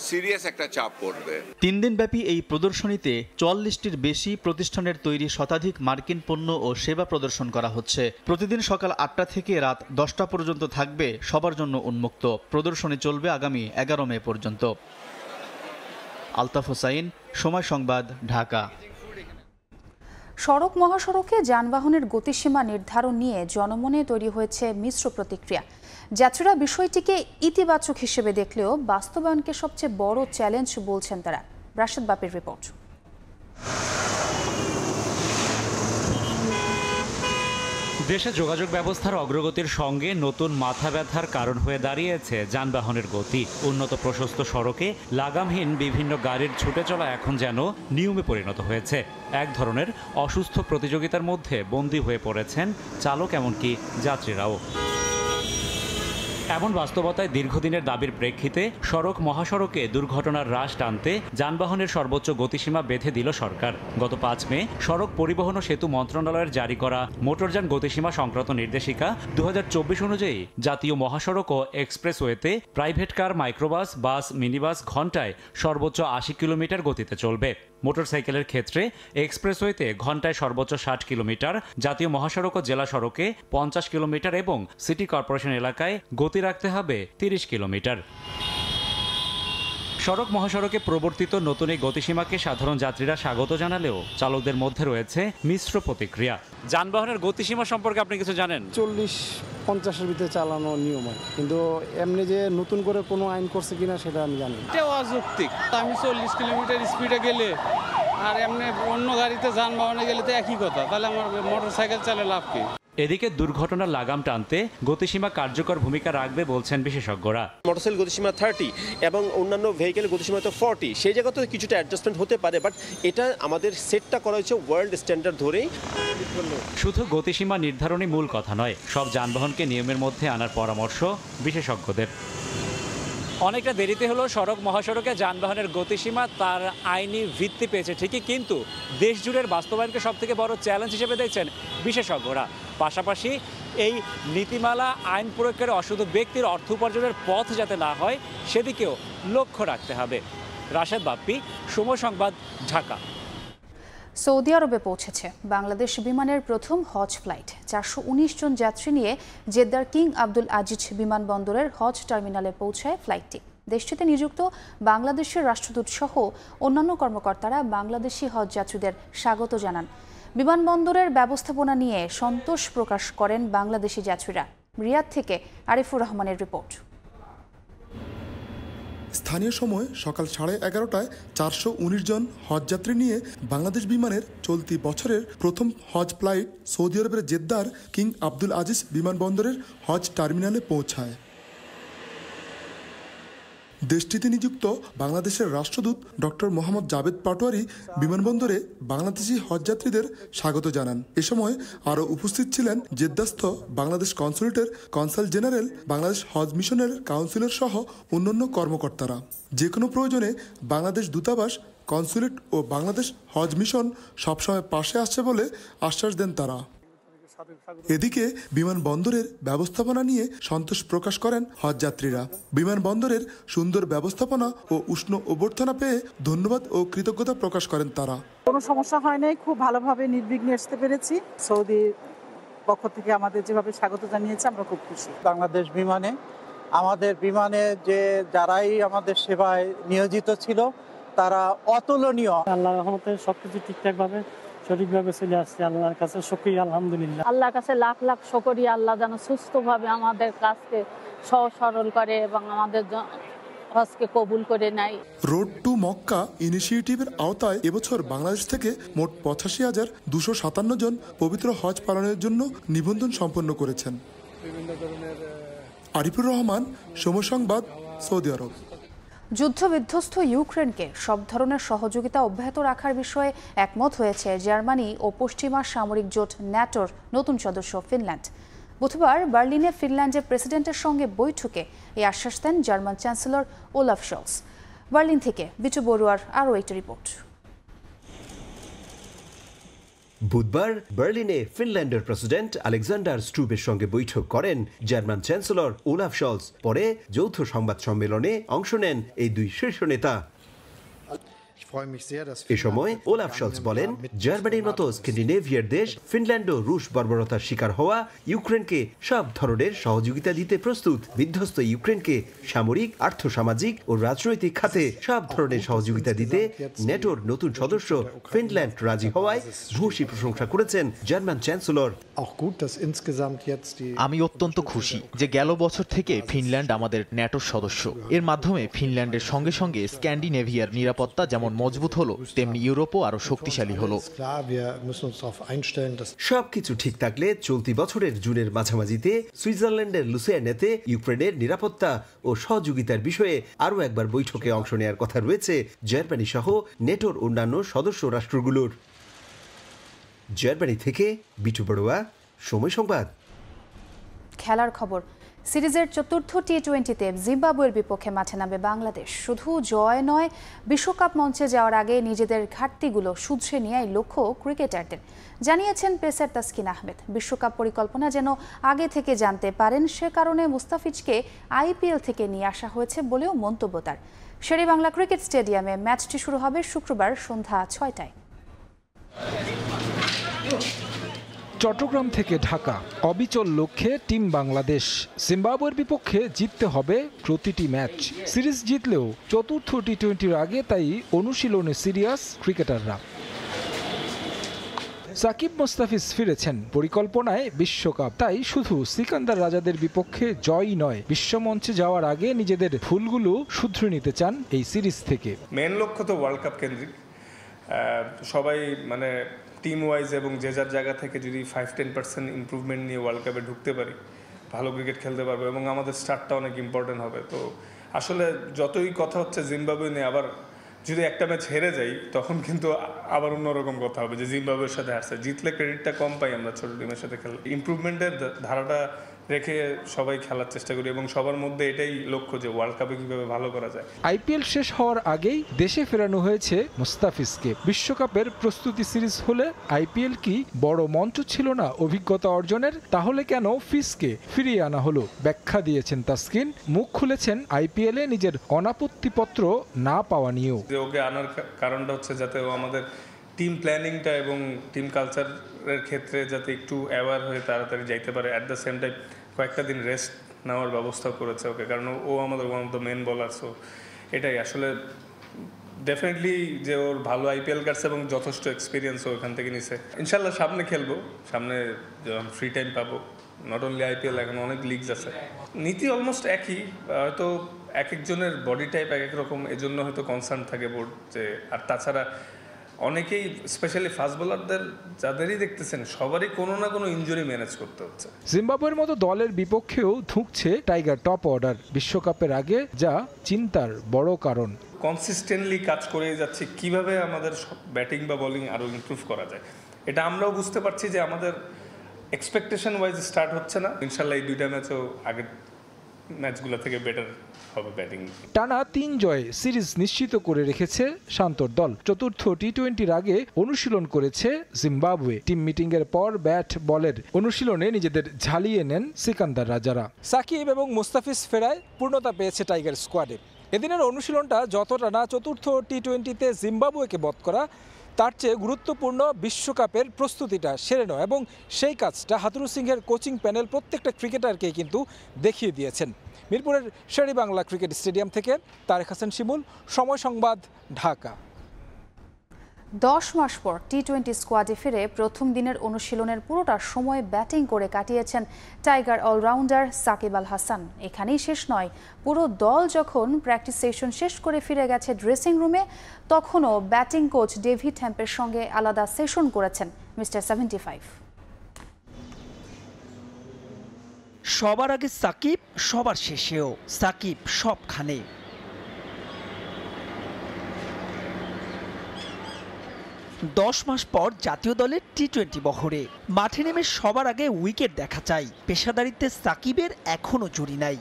Speaker 3: সিরিয়াস একটা চাপ পড়বে।
Speaker 25: 3 দিনব্যাপী এই প্রদর্শনীতে 44টির বেশি প্রতিষ্ঠানের তৈরি শতাধিক মার্কিন পণ্য ও সেবা প্রদর্শন করা হচ্ছে। প্রতিদিন সকাল 8টা থেকে রাত 10টা পর্যন্ত থাকবে সবার জন্য উন্মুক্ত। প্রদর্শনী চলবে আগামী 11 মে পর্যন্ত। আলতাফ হোসাইন, সময় সংবাদ, ঢাকা।
Speaker 1: সড়ক মহাসড়কে যানবাহনের গতিসীমা নির্ধারণ নিয়ে জনমনে তৈরি হয়েছে মিশ্র প্রতিক্রিয়া। যাত্রীরা বিষয়টিকে ইতিবাচক হিসেবে দেখলেও বাস্তবায়নকে সবচেয়ে বড় চ্যালেঞ্জ বলছেন তারা। রাশেদ বাপির রিপোর্ট।
Speaker 4: দেশে যোগাযোগ ব্যবস্থার অগ্রগতির সঙ্গে নতুন মাথা ব্যথার কারণ হয়ে দাঁড়িয়েছে যানবাহনের গতি। উন্নত প্রশস্ত সড়কে লাগামহীন বিভিন্ন গাড়ির ছুটে চলা এখন যেন নিয়মে পরিণত হয়েছে। এক ধরনের অসুস্থ প্রতিযোগিতার মধ্যে বন্দী হয়ে পড়েছেন চালক এমনকি যাত্রীরাও। এমন বাস্তবতায় দীর্ঘদিনের দাবির প্রেক্ষিতে সড়ক মহাসড়কে দুর্ঘটনার হ্রাস টানতে যানবাহনের সর্বোচ্চ গতিসীমা বেঁধে দিল সরকার। গত 5 মে সড়ক পরিবহন ও সেতু মন্ত্রণালয়ের জারি করা মোটরযান গতিসীমা সংক্রান্ত নির্দেশিকা 2024 অনুযায়ী জাতীয় মহাসড়ক ও এক্সপ্রেসওয়েতে প্রাইভেট কার, মাইক্রোবাস, বাস, মিনিবাস ঘন্টায় সর্বোচ্চ 80 কিলোমিটার গতিতে চলবে। মোটরসাইকেলের ক্ষেত্রে এক্সপ্রেসওয়েতে ঘন্টায় সর্বোচ্চ 60 কিলোমিটার, জাতীয় মহাসড়ক ও জেলা সড়কে 50 কিলোমিটার এবং সিটি কর্পোরেশন এলাকায় গতি রাখতে হবে 30 কিলোমিটার। সড়ক মহাসড়কে প্রবর্তিত নতুন এই গতিসীমাকে সাধারণ যাত্রীরা স্বাগত জানালেও চালকদের মধ্যে রয়েছে মিশ্র প্রতিক্রিয়া। যানবাহনের গতিসীমা সম্পর্কে আপনি কিছু জানেন?
Speaker 5: 40-50-এর ভিতরে চালানো নিয়ম হয়, কিন্তু এমনি যে নতুন করে কোনো আইন করছে কিনা সেটা আমি জানি।
Speaker 6: এটা অযৌক্তিক। আমি 40 কিলোমিটার স্পিডে গেলে আর এমনি অন্য গাড়িতে যানবাহনে গেলে তো একই কথা, তাহলে আমার মোটরসাইকেল চালে লাভ কি?
Speaker 4: এদিকে দুর্ঘটনার লাগাম টানতে গতিসীমা কার্যকর ভূমিকা রাখবে বলছেন বিশেষজ্ঞরা।
Speaker 7: মোটরসাইকেল গতিসীমা 30 এবং অন্যান্য ভেহিকেলের গতিসীমা তো 40, সেই জায়গাতে কিছুটা অ্যাডজাস্টমেন্ট হতে পারে, বাট এটা আমাদের সেটটা করা হয়েছে ওয়ার্ল্ড স্ট্যান্ডার্ড ধরেই।
Speaker 4: শুধু গতিসীমা নির্ধারণই মূল কথা নয়, সব যানবাহনকে নিয়মের মধ্যে আনার পরামর্শ বিশেষজ্ঞদের। অনেকটা দেরিতে হলো সড়ক মহাসড়কে যানবাহনের গতিসীমা তার আইনি ভিত্তি পেয়েছে ঠিকই, কিন্তু দেশ জুড়ের বাস্তবায়নকে সবথেকে বড় চ্যালেঞ্জ হিসেবে দেখছেন বিশেষজ্ঞরা। পাশাপাশি এই নীতিমালা আইন প্রয়োগকারী অশুদ্ধ ব্যক্তির অর্থ উপার্জনের পথ যাতে না হয় সেদিকেও লক্ষ্য রাখতে হবে। রাশেদ বাপ্পি, সময় সংবাদ, ঢাকা।
Speaker 1: সৌদি আরবে পৌঁছেছে বাংলাদেশ বিমানের প্রথম হজ ফ্লাইট। 419 জন যাত্রী নিয়ে জেদ্দার কিং আব্দুল আজিজ বিমানবন্দরের হজ টার্মিনালে পৌঁছায় ফ্লাইটটি। দেশটিতে নিযুক্ত বাংলাদেশের রাষ্ট্রদূত সহ অন্যান্য কর্মকর্তারা বাংলাদেশি হজ যাত্রীদের স্বাগত জানান। বিমানবন্দরের ব্যবস্থাপনা নিয়ে সন্তোষ প্রকাশ করেন বাংলাদেশি যাত্রীরা। রিয়াদ থেকে আরিফুর রহমানের রিপোর্ট।
Speaker 8: স্থানীয় সময় সকাল 11:30টায় 419 জন হজযাত্রী নিয়ে বাংলাদেশ বিমানের চলতি বছরের প্রথম হজ ফ্লাইট সৌদি আরবের জেদ্দার কিং আব্দুল আজিজ বিমানবন্দরের হজ টার্মিনালে পৌঁছায়। দেশটিতে নিযুক্ত বাংলাদেশের রাষ্ট্রদূত ডক্টর মোহাম্মদ জাভেদ পাটোয়ারি বিমানবন্দরে বাংলাদেশি হজযাত্রীদের স্বাগত জানান। এ সময় আরও উপস্থিত ছিলেন জেদ্দাস্থ বাংলাদেশ কনসুলেটের কনসাল জেনারেল, বাংলাদেশ হজ মিশনের কাউন্সিলর সহ অন্যান্য কর্মকর্তারা। যে কোনো প্রয়োজনে বাংলাদেশ দূতাবাস, কনসুলেট ও বাংলাদেশ হজ মিশন সবসময় পাশে আসছে বলে আশ্বাস দেন তারা। এদিকে বিমানবন্দরের ব্যবস্থাপনা নিয়ে সন্তোষ প্রকাশ করেন হজযাত্রীরা। বিমানবন্দরের সুন্দর ব্যবস্থাপনা ও উষ্ণ অভ্যর্থনা পেয়ে ধন্যবাদ ও কৃতজ্ঞতা প্রকাশ করেন তারা।
Speaker 27: কোনো সমস্যা হয় নাই, খুব ভালোভাবে নির্বিঘ্নে আসতে পেরেছি। সৌদির পক্ষ থেকে আমাদের যেভাবে স্বাগত জানিয়েছে আমরা খুব খুশি।
Speaker 5: বাংলাদেশ বিমানে আমাদের বিমানে যে যারাই আমাদের সেবায় নিয়োজিত ছিল তারা অতুলনীয়।
Speaker 28: আল্লাহর রহমতে সবকিছু ঠিকঠাকভাবে সঠিকভাবে চলে আসছে। আল্লাহর কাছে শুকরিয়া, আলহামদুলিল্লাহ।
Speaker 29: আল্লাহর কাছে লাখ লাখ শুকরিয়া। আল্লাহ যেন সুস্থভাবে আমাদের কাজকে সহজ সরল করে এবং আমাদের
Speaker 2: হজকে কবুল করে নেয়।
Speaker 8: রোড টু মক্কা ইনিশিয়েটিভের আওতায় এবছর বাংলাদেশ থেকে মোট 85,257 জন পবিত্র হজ পালনের জন্য নিবন্ধন সম্পন্ন করেছেন। আরিফুর রহমান, সময় সংবাদ, সৌদি আরব।
Speaker 1: যুদ্ধবিধ্বস্ত ইউক্রেনকে সব ধরনের সহযোগিতা অব্যাহত রাখার বিষয়ে একমত হয়েছে জার্মানি ও পশ্চিমা সামরিক জোট ন্যাটোর নতুন সদস্য ফিনল্যান্ড। বুধবার বার্লিনে ফিনল্যান্ডের প্রেসিডেন্টের সঙ্গে বৈঠকে এই আশ্বাস দেন German chancellor Olaf Scholz. Berlin থেকে বিটু বড়ুয়ার আরও একটি রিপোর্ট।
Speaker 9: বুধবার বার্লিনে ফিনল্যান্ডের প্রেসিডেন্ট আলেকজান্ডার স্টুবের সঙ্গে বৈঠক করেন জার্মান চ্যান্সেলর ওলাফ শলস। পরে যৌথ সংবাদ সম্মেলনে অংশ নেন এই দুই শীর্ষ নেতা। এ সময় ওলাফ শলস বলেন, জার্মানির মতো স্ক্যান্ডিনেভিয়ার দেশ ফিনল্যান্ডও রুশ বর্বরতার শিকার হওয়া ইউক্রেনকে সব ধরনের সহযোগিতা দিতে প্রস্তুত। বিধ্বস্ত ইউক্রেনকে সামরিক, আর্থসামাজিক ও রাজনৈতিক খাতে সব ধরনের সহযোগিতা দিতে ন্যাটোর নতুন সদস্য ফিনল্যান্ড রাজি হওয়ায় ভূয়সী প্রশংসা করেছেন জার্মান চ্যান্সেলর।
Speaker 10: আমি অত্যন্ত খুশি যে গেল বছর থেকে ফিনল্যান্ড আমাদের ন্যাটোর সদস্য। এর মাধ্যমে ফিনল্যান্ডের সঙ্গে সঙ্গে স্ক্যান্ডিনেভিয়ার নিরাপত্তা যেমন মজবুত হলো, তেমনি ইউরোপও আরো শক্তিশালী হলো।
Speaker 9: সবকিছু ঠিক থাকলে চলতি বছরের জুনের মাঝামাঝিতে সুইজারল্যান্ডের লুসিয়ানেতে ইউক্রেনের নিরাপত্তা ও সহযোগিতার বিষয়ে আরও একবার বৈঠকে অংশ নেওয়ার কথা রয়েছে জার্মানি সহ ন্যাটোর অন্যান্য সদস্য রাষ্ট্রগুলোর। জার্মানি থেকে বিটু বড়ুয়া, সময় সংবাদ।
Speaker 1: খেলার খবর। সিরিজের চতুর্থ টি-20তে জিম্বাবুয়ের বিপক্ষে মাঠে নামবে বাংলাদেশ। শুধু জয় নয়, বিশ্বকাপ মঞ্চে যাওয়ার আগে নিজেদের ঘাটতিগুলো শুধরে নেওয়াই লক্ষ্য ক্রিকেটারদের, জানিয়েছেন পেসার তাসকিন আহমেদ। বিশ্বকাপ পরিকল্পনা যেন আগে থেকে জানতে পারেন, সে কারণে মুস্তাফিজকে আইপিএল থেকে নিয়ে আসা হয়েছে বলেও মন্তব্য তার। শেরেবাংলা ক্রিকেট স্টেডিয়ামে ম্যাচটি শুরু হবে শুক্রবার সন্ধ্যা 6টায়।
Speaker 11: চট্টগ্রাম থেকে ঢাকা, অবিচল লক্ষ্যে টিম বাংলাদেশ। জিম্বাবুয়ের বিপক্ষে জিততে হবে প্রতিটি ম্যাচ। সিরিজ জিতলেও চতুর্থ টি-20-র আগে তাই অনুশীলনে সিরিয়াস ক্রিকেটাররা। সাকিব মুস্তাফিজ ফিরেছেন, পরিকল্পনায় বিশ্বকাপ। তাই শুধু সিকান্দার রাজাদের বিপক্ষে জয়ই নয়, বিশ্বমঞ্চে যাওয়ার আগে নিজেদের ভুলগুলো শুধরে নিতে চান এই সিরিজ থেকে।
Speaker 13: মেন লক্ষ্য তো ওয়ার্ল্ড কাপ কেন্দ্রিক। সবাই মানে টিম ওয়াইজ এবং যে যার জায়গা থেকে যদি 5-10% ইমপ্রুভমেন্ট নিয়ে ওয়ার্ল্ড কাপে ঢুকতে পারি, ভালো ক্রিকেট খেলতে পারবো এবং আমাদের স্টার্টটা অনেক ইম্পর্টেন্ট হবে। তো আসলে যতই কথা হচ্ছে জিম্বাবুয়ে নিয়ে, আবার যদি একটা ম্যাচ হেরে যাই তখন কিন্তু আবার অন্যরকম কথা হবে যে জিম্বাবুয়ের সাথে হারছে। জিতলে ক্রেডিটটা কম পাই আমরা ছোট টিমের সাথে খেলে। ইমপ্রুভমেন্টের ধারাটা রেখে সবাই খেলার চেষ্টা করি এবং সবার মধ্যে এটাই লক্ষ্য যে ওয়ার্ল্ড কাপে কিভাবে ভালো করা যায়।
Speaker 11: আইপিএল শেষ হওয়ার আগেই দেশে ফেরানো হয়েছে মুস্তাফিজকে। বিশ্বকাপের প্রস্তুতি সিরিজ হলে আইপিএল কি বড় মঞ্চ ছিল না অভিজ্ঞতা অর্জনের? তাহলে কেন ফিজকে ফিরিয়ে আনা হলো? ব্যাখ্যা দিয়েছেন তাসকিন, মুখ খুলেছেন আইপিএলে নিজের অনাপত্তিপত্র না পাওয়া নিয়েও।
Speaker 13: যে ওকে আনার কারণটা হচ্ছে যাতে ও আমাদের টিম প্ল্যানিংটা এবং টিম কালচারের ক্ষেত্রে যাতে একটু অ্যাওয়ার হয়ে তাড়াতাড়ি যাইতে পারে। অ্যাট দ্য সেম টাইম কয়েকটা দিন রেস্ট নেওয়ার ব্যবস্থা করেছে ওকে, কারণ ও আমাদের one of the main bowler. So এটাই আসলে ডেফিনেটলি যে ওর ভালো আইপিএল কাটছে এবং যথেষ্ট এক্সপিরিয়েন্স ও এখান থেকে নিছে। ইনশাল্লাহ সামনে খেলবো, সামনে যখন ফ্রি টাইম পাবো। নট অনলি আইপিএল, এখন অনেক লিগস আছে। নীতি অলমোস্ট একই, হয়তো এক একজনের বডি টাইপ এক এক রকম, এজন্য হয়তো কনসার্ন থাকে বোর্ড যে। আর তাছাড়া অনেকেই স্পেশালি ফাস্ট বোলারদের যাদেরই দেখতেছেন সবারই কোনো না কোনো ইনজুরি ম্যানেজ করতে হচ্ছে।
Speaker 11: জিম্বাবুয়ের মতো দলের বিপক্ষেও ধুঁকছে টাইগার টপ অর্ডার। বিশ্বকাপের আগে যা চিন্তার বড় কারণ।
Speaker 13: কনসিস্টেন্টলি কাজ করে যাচ্ছে, কিভাবে আমাদের ব্যাটিং বা বোলিং আরও ইমপ্রুভ করা যায়। এটা আমরাও বুঝতে পারছি যে আমাদের এক্সপেকটেশন ওয়াইজ স্টার্ট হচ্ছে না। ইনশাল্লাহ এই দুইটা ম্যাচও আগের ম্যাচগুলো থেকে বেটার হবে ব্যাটিং।
Speaker 11: টানা 3 জয়ে সিরিজ নিশ্চিত করে রেখেছে শান্তর দল। চতুর্থ টি-20-র আগে অনুশীলন করেছে জিম্বাবুয়ে। টিম মিটিং এর পর ব্যাট বলের অনুশীলনে নিজেদের ঝালিয়ে নেন সিকান্দার রাজারা। সাকিব এবং মুস্তাফিজ ফেরায় পূর্ণতা পেয়েছে টাইগার স্কোয়াডে। এদিনের অনুশীলনটা যতটা না চতুর্থ টি-20-তে জিম্বাবুয়েকে বধ করা, তার চেয়ে গুরুত্বপূর্ণ বিশ্বকাপের প্রস্তুতিটা সেরে নেওয়া, এবং সেই কাজটা হাতুরু সিংহের কোচিং প্যানেল প্রত্যেকটা ক্রিকেটারকেই কিন্তু দেখিয়ে দিয়েছেন। মিরপুরের শেরেবাংলা ক্রিকেট স্টেডিয়াম থেকে তারেক হাসান শিমুল, সময় সংবাদ, ঢাকা।
Speaker 1: 10 মাস পর টি-20 স্কোয়াডে ফিরে প্রথম দিনের অনুশীলনের পুরোটা সময় ব্যাটিং করে কাটিয়েছেন টাইগার অলরাউন্ডার সাকিব আল হাসান। এখানেই শেষ নয়, পুরো দল যখন প্র্যাকটিস সেশন শেষ করে ফিরে গেছে ড্রেসিং রুমে, তখনও ব্যাটিং কোচ ডেভিড হ্যাম্পের সঙ্গে আলাদা সেশন করেছেন মিস্টার 75।
Speaker 2: সবার আগে সাকিব, সবার শেষেও সাকিব সবখানে। দশ মাস পর জাতীয় দলের টি-20 বহরে মাঠে নেমে সবার আগে উইকেট দেখা চাই। পেশাদারিত্বে সাকিবের এখনো জুড়ি নাই।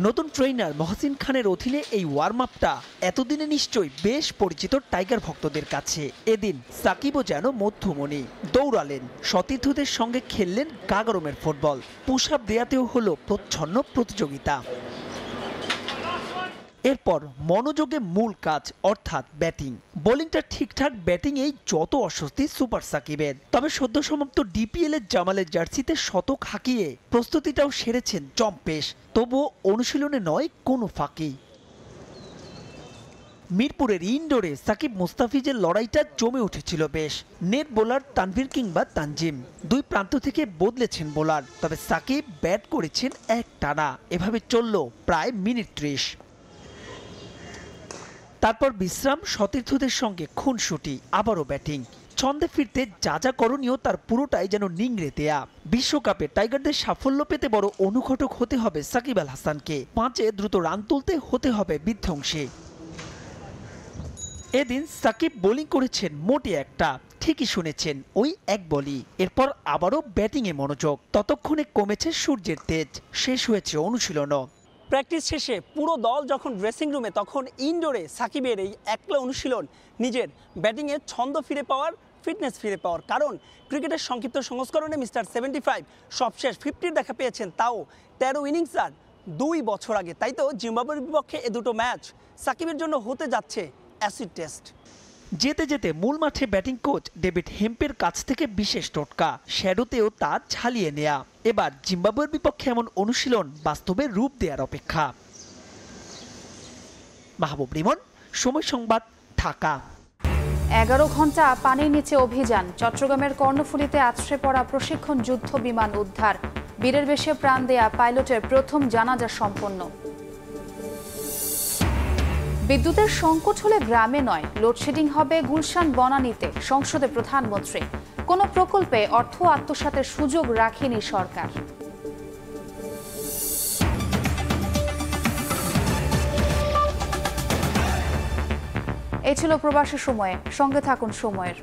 Speaker 2: নতুন ট্রেনার মহসিন খানের অধীনে এই ওয়ার্ম আপটা এতদিনে নিশ্চয়ই বেশ পরিচিত টাইগার ভক্তদের কাছে। এদিন সাকিবও যেন মধ্যমণি, দৌড়ালেন, সতীর্থদের সঙ্গে খেললেন গাগরমের ফুটবল। পুশ আপ দেয়াতেও হলো প্রচ্ছন্ন প্রতিযোগিতা। এরপর মনোযোগে মূল কাজ অর্থাৎ ব্যাটিং। বোলিংটা ঠিকঠাক, ব্যাটিংয়েই যত অস্বস্তি সুপার সাকিবের। তবে সদ্য সমাপ্ত ডিপিএল এর জামালের জার্সিতে শতক হাঁকিয়ে প্রস্তুতিটাও সেরেছেন জম্পেশ। তবুও অনুশীলনে নয় কোনো ফাঁকি। মিরপুরের ইনডোরে সাকিব মুস্তাফিজের লড়াইটা জমে উঠেছিল বেশ। নেট বোলার তানভীর কিংবা তানজিম দুই প্রান্ত থেকে বদলেছেন বোলার, তবে সাকিব ব্যাট করেছেন এক টানা। এভাবে চলল প্রায় মিনিট 30। তারপর বিশ্রাম, সতীর্থদের সঙ্গে খুনসুটি, আবারও ব্যাটিং। ছন্দে ফিরতে যা যা করণীয় তার পুরোটাই যেন নিংড়ে দেয়া। বিশ্বকাপে টাইগারদের সাফল্য পেতে বড় অনুঘটক হতে হবে সাকিব আল হাসানকে। 5-এ দ্রুত রান তুলতে হতে হবে বিধ্বংসী। এদিন সাকিব বোলিং করেছেন মোটে একটা, ঠিকই শুনেছেন, ওই এক বলই। এরপর আবারও ব্যাটিংয়ে মনোযোগ। ততক্ষণে কমেছে সূর্যের তেজ, শেষ হয়েছে অনুশীলনও। প্র্যাকটিস শেষে পুরো দল যখন ড্রেসিং রুমে, তখন ইনডোরে সাকিবের এই একলা অনুশীলন নিজের ব্যাটিংয়ে ছন্দ ফিরে পাওয়ার, ফিটনেস ফিরে পাওয়ার। কারণ ক্রিকেটের সংক্ষিপ্ত সংস্করণে মিস্টার 75 সবশেষ 50 দেখা পেয়েছেন, তাও 13 ইনিংস আর 2 বছর আগে। তাই তো জিম্বাবুয়ের বিপক্ষে এ দুটো ম্যাচ সাকিবের জন্য হতে যাচ্ছে অ্যাসিড টেস্ট। যেতে যেতে মূল মাঠে ব্যাটিং কোচ ডেভিড হেম্পের কাছ থেকে বিশেষ টোটকা, শ্যাডোতেও তা ঝালিয়ে নেয়া। এবার জিম্বাবুয়ের বিপক্ষে এমন অনুশীলন বাস্তবে রূপ দেওয়ার অপেক্ষা। মাহবুব রিমন, সময় সংবাদ, ঢাকা।
Speaker 1: 11 ঘন্টা পানির নিচে অভিযান। চট্টগ্রামের কর্ণফুলীতে আছড়ে পড়া প্রশিক্ষণ যুদ্ধ বিমান উদ্ধার। বীরের বেশে প্রাণ দেয়া পাইলটের প্রথম জানাজা সম্পন্ন। বিদ্যুতের সংকট হলে গ্রামে নয়, লোডশেডিং হবে গুলশান বনানীতে, সংসদে প্রধানমন্ত্রী। কোনো প্রকল্পে অর্থ আত্মসাতের সুযোগ রাখেনি সরকার। এই ছিল প্রবাসী সময়ে, সঙ্গে থাকুন সময়ের।